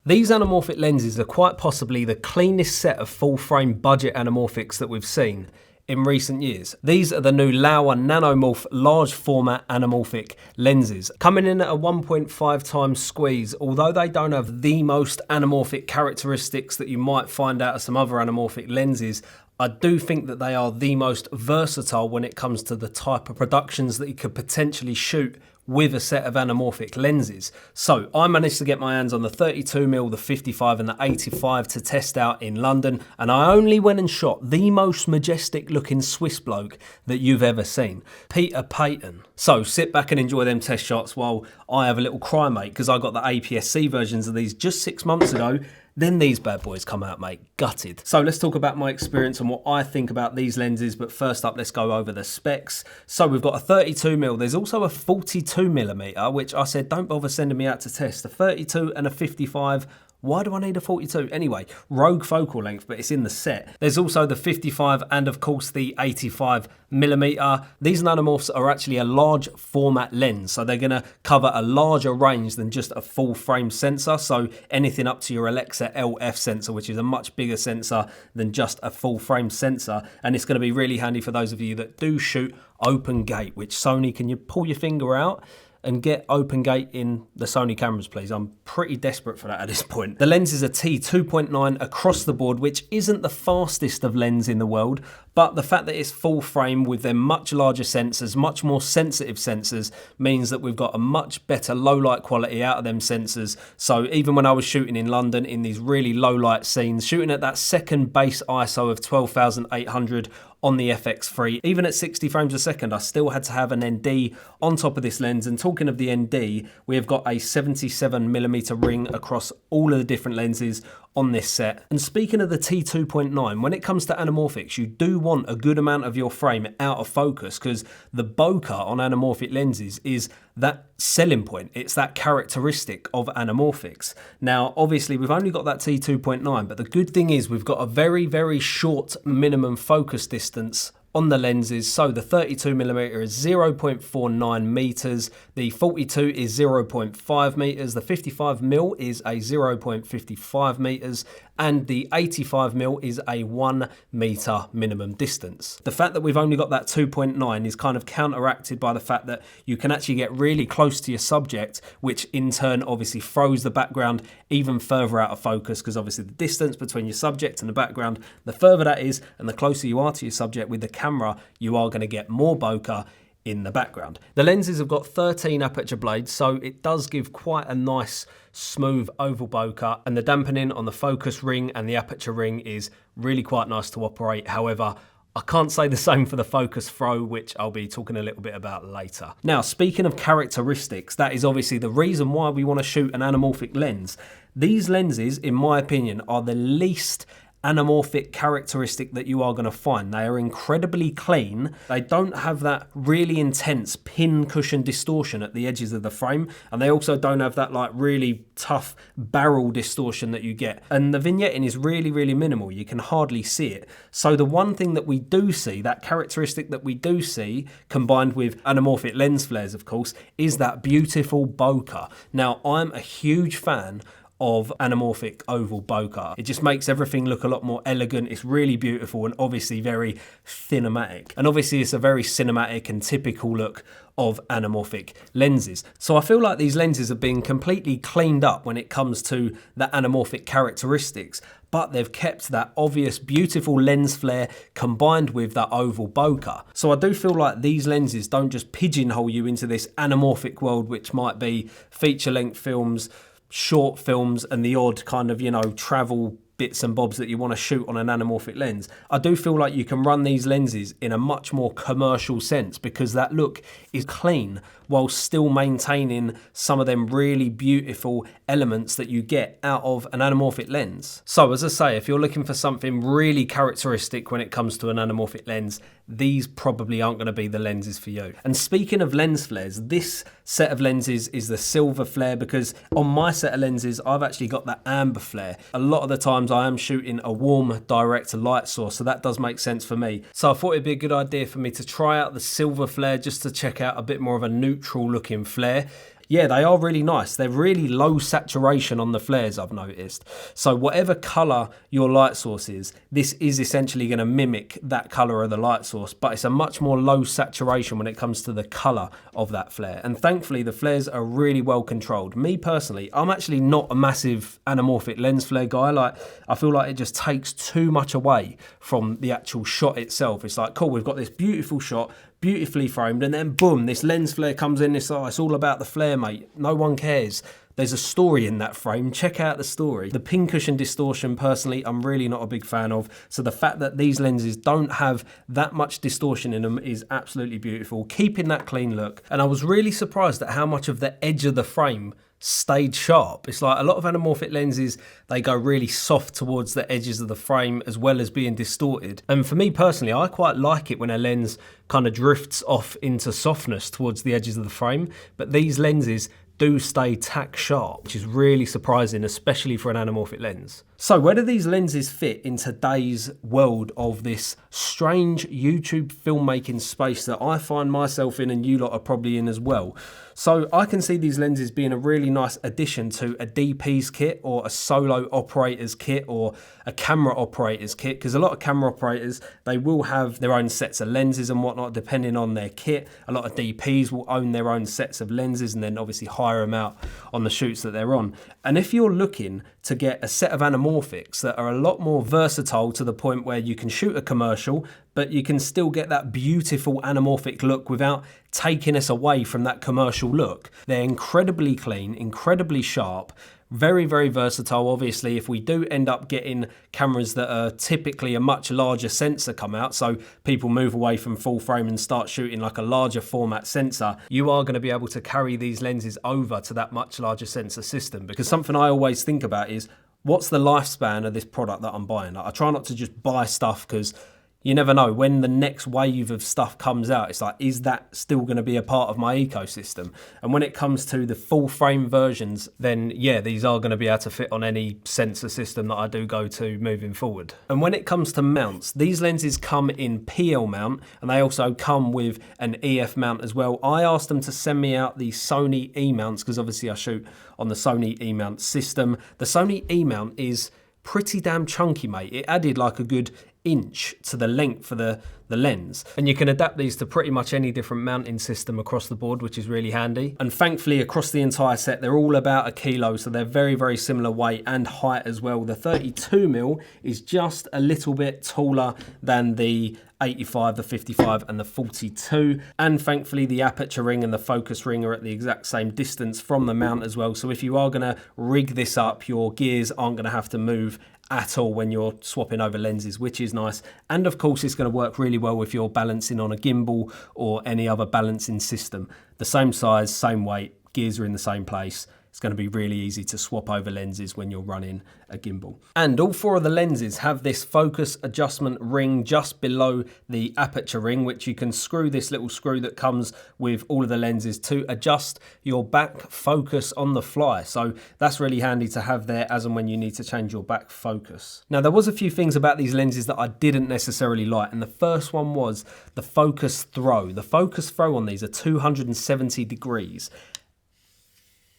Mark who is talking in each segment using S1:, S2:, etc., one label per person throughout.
S1: These anamorphic lenses are quite possibly the cleanest set of full-frame budget anamorphics that we've seen in recent years. These are the new Laowa Nanomorph large format anamorphic lenses, coming in at a 1.5 times squeeze. Although they don't have the most anamorphic characteristics that you might find out of some other anamorphic lenses, I do think that they are the most versatile when it comes to the type of productions that you could potentially shoot with a set of anamorphic lenses. So I managed to get my hands on the 32mm, the 55 and the 85 to test out in London, and I only went and shot the most majestic looking Swiss bloke that you've ever seen, Peter Payton. So sit back and enjoy them test shots while I have a little cry, mate, because I got the APS-C versions of these just 6 months ago. Then these bad boys come out, mate, gutted. So let's talk about my experience and what I think about these lenses, but first up, let's go over the specs. So we've got a 32mm, there's also a 42mm, which I said, don't bother sending me out to test. A 32 and a 55, why do I need a 42? Anyway, rogue focal length, but it's in the set. There's also the 55 and of course the 85mm. These nanomorphs are actually a large format lens, so they're gonna cover a larger range than just a full frame sensor. So anything up to your Alexa LF sensor, which is a much bigger sensor than just a full frame sensor. And it's gonna be really handy for those of you that do shoot open gate, which Sony, can you pull your finger out and get open gate in the Sony cameras, please? I'm pretty desperate for that at this point. The lens is a T2.9 across the board, which isn't the fastest of lens in the world, but the fact that it's full frame with their much larger sensors, much more sensitive sensors, means that we've got a much better low light quality out of them sensors. So even when I was shooting in London in these really low light scenes, shooting at that second base ISO of 12,800 on the FX3, even at 60 frames a second, I still had to have an ND on top of this lens. And talking of the ND, we have got a 77mm ring across all of the different lenses on this set. And speaking of the T2.9, when it comes to anamorphics, you do want a good amount of your frame out of focus, because the bokeh on anamorphic lenses is that selling point. It's that characteristic of anamorphics. Now, obviously, we've only got that T2.9, but the good thing is we've got a very, very short minimum focus distance on the lenses. So the 32mm is 0.49 meters, the 42 is 0.5 meters, the 55mm is a 0.55 meters, and the 85mm is a 1 meter minimum distance. The fact that we've only got that 2.9 is kind of counteracted by the fact that you can actually get really close to your subject, which in turn obviously throws the background even further out of focus, because obviously the distance between your subject and the background, the further that is and the closer you are to your subject with the camera, you are going to get more bokeh in the background. The lenses have got 13 aperture blades, so it does give quite a nice smooth oval bokeh, and the dampening on the focus ring and the aperture ring is really quite nice to operate. However, I can't say the same for the focus throw, which I'll be talking a little bit about later. Now, speaking of characteristics, that is obviously the reason why we want to shoot an anamorphic lens. These lenses, in my opinion, are the least anamorphic characteristic that you are going to find. They are incredibly clean. They don't have that really intense pin cushion distortion at the edges of the frame, and they also don't have that like really tough barrel distortion that you get. And the vignetting is really, really minimal. You can hardly see it. So the one thing that we do see, that characteristic that we do see, combined with anamorphic lens flares, of course, is that beautiful bokeh. Now, I'm a huge fan of anamorphic oval bokeh. It just makes everything look a lot more elegant. It's really beautiful and obviously very cinematic. And obviously it's a very cinematic and typical look of anamorphic lenses. So I feel like these lenses have been completely cleaned up when it comes to the anamorphic characteristics, but they've kept that obvious beautiful lens flare combined with that oval bokeh. So I do feel like these lenses don't just pigeonhole you into this anamorphic world, which might be feature-length films, short films, and the odd kind of, you know, travel bits and bobs that you want to shoot on an anamorphic lens. I do feel like you can run these lenses in a much more commercial sense, because that look is clean while still maintaining some of them really beautiful elements that you get out of an anamorphic lens. So as I say, if you're looking for something really characteristic when it comes to an anamorphic lens, these probably aren't going to be the lenses for you. And speaking of lens flares, this set of lenses is the silver flare, because on my set of lenses, I've actually got that amber flare. A lot of the times I am shooting a warm direct light source, so that does make sense for me. So I thought it'd be a good idea for me to try out the silver flare just to check out a bit more of a neutral looking flare. Yeah, they are really nice. They're really low saturation on the flares, I've noticed. So whatever colour your light source is, this is essentially going to mimic that colour of the light source, but it's a much more low saturation when it comes to the colour of that flare. And thankfully, the flares are really well controlled. Me personally, I'm actually not a massive anamorphic lens flare guy. Like, I feel like it just takes too much away from the actual shot itself. It's like, cool, we've got this beautiful shot, beautifully framed, and then boom, this lens flare comes in. It's all about the flare, mate. No one cares. There's a story in that frame. Check out the story. The pincushion distortion, personally, I'm really not a big fan of. So the fact that these lenses don't have that much distortion in them is absolutely beautiful, keeping that clean look. And I was really surprised at how much of the edge of the frame stayed sharp. It's like a lot of anamorphic lenses, they go really soft towards the edges of the frame as well as being distorted. And for me personally, I quite like it when a lens kind of drifts off into softness towards the edges of the frame, but these lenses do stay tack sharp, which is really surprising, especially for an anamorphic lens. So where do these lenses fit in today's world of this strange YouTube filmmaking space that I find myself in and you lot are probably in as well? So I can see these lenses being a really nice addition to a DP's kit or a solo operator's kit or a camera operator's kit, because a lot of camera operators, they will have their own sets of lenses and whatnot depending on their kit. A lot of DPs will own their own sets of lenses and then obviously hire them out on the shoots that they're on. And if you're looking to get a set of anamorphics that are a lot more versatile to the point where you can shoot a commercial, but you can still get that beautiful anamorphic look without taking us away from that commercial look. They're incredibly clean, incredibly sharp, very, very versatile. Obviously, if we do end up getting cameras that are typically a much larger sensor come out, so people move away from full frame and start shooting like a larger format sensor, you are going to be able to carry these lenses over to that much larger sensor system. Because something I always think about is, what's the lifespan of this product that I'm buying? I try not to just buy stuff because you never know when the next wave of stuff comes out. It's like, is that still going to be a part of my ecosystem? And when it comes to the full frame versions, then yeah, these are going to be able to fit on any sensor system that I do go to moving forward. And when it comes to mounts, these lenses come in PL mount and they also come with an EF mount as well. I asked them to send me out the Sony E mounts because obviously I shoot on the Sony E mount system. The Sony E mount is pretty damn chunky, mate. It added like a good inch to the length of the lens, and you can adapt these to pretty much any different mounting system across the board, which is really handy. And thankfully across the entire set they're all about a kilo, so they're very, very similar weight and height as well. The 32mm is just a little bit taller than the 85, the 55 and the 42, and thankfully the aperture ring and the focus ring are at the exact same distance from the mount as well. So if you are going to rig this up, your gears aren't going to have to move at all when you're swapping over lenses, which is nice. And of course it's going to work really well if you're balancing on a gimbal or any other balancing system. The same size, same weight, gears are in the same place. It's going to be really easy to swap over lenses when you're running a gimbal. And all four of the lenses have this focus adjustment ring just below the aperture ring, which you can screw this little screw that comes with all of the lenses to adjust your back focus on the fly. So that's really handy to have there as and when you need to change your back focus. Now there was a few things about these lenses that I didn't necessarily like, and the first one was the focus throw. The focus throw on these are 270 degrees.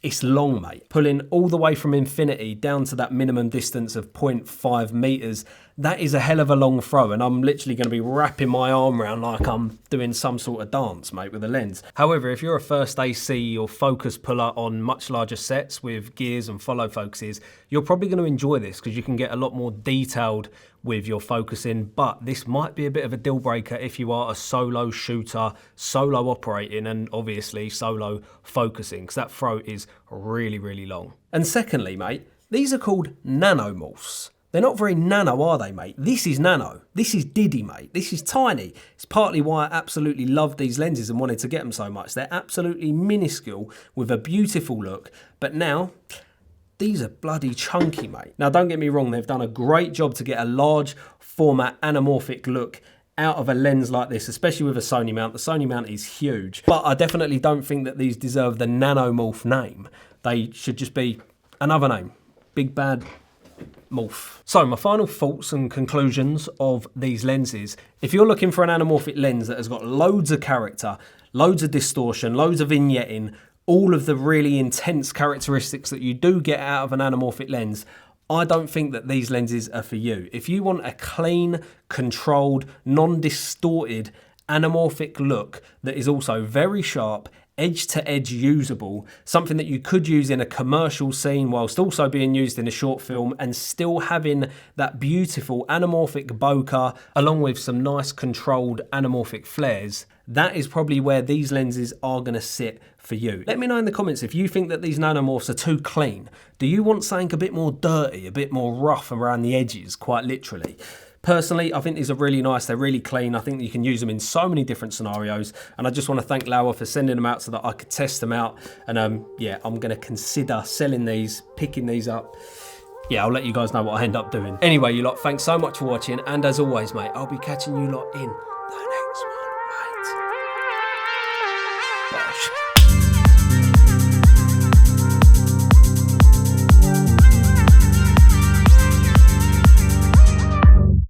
S1: It's long, mate. Pulling all the way from infinity down to that minimum distance of 0.5 meters. That is a hell of a long throw, and I'm literally going to be wrapping my arm around like I'm doing some sort of dance, mate, with a lens. However, if you're a first AC or focus puller on much larger sets with gears and follow focuses, you're probably going to enjoy this because you can get a lot more detailed with your focusing, but this might be a bit of a deal breaker if you are a solo shooter, solo operating, and obviously solo focusing, because that throw is really, really long. And secondly, mate, these are called nanomorphs. They're not very nano, are they, mate? This is nano. This is diddy, mate. This is tiny. It's partly why I absolutely love these lenses and wanted to get them so much. They're absolutely minuscule with a beautiful look, but now these are bloody chunky, mate. Now, don't get me wrong, they've done a great job to get a large format anamorphic look out of a lens like this, especially with a Sony mount. The Sony mount is huge, but I definitely don't think that these deserve the Nanomorph name. They should just be another name, Big Bad Morph. So my final thoughts and conclusions of these lenses. If you're looking for an anamorphic lens that has got loads of character, loads of distortion, loads of vignetting, all of the really intense characteristics that you do get out of an anamorphic lens, I don't think that these lenses are for you. If you want a clean, controlled, non-distorted anamorphic look that is also very sharp, edge-to-edge usable, something that you could use in a commercial scene whilst also being used in a short film and still having that beautiful anamorphic bokeh along with some nice controlled anamorphic flares, that is probably where these lenses are going to sit for you. Let me know in the comments if you think that these nanomorphs are too clean. Do you want something a bit more dirty, a bit more rough around the edges, quite literally? Personally, I think these are really nice. They're really clean. I think that you can use them in so many different scenarios. And I just want to thank Laowa for sending them out so that I could test them out. And yeah, I'm going to consider selling these, picking these up. Yeah, I'll let you guys know what I end up doing. Anyway, you lot, thanks so much for watching. And as always, mate, I'll be catching you lot in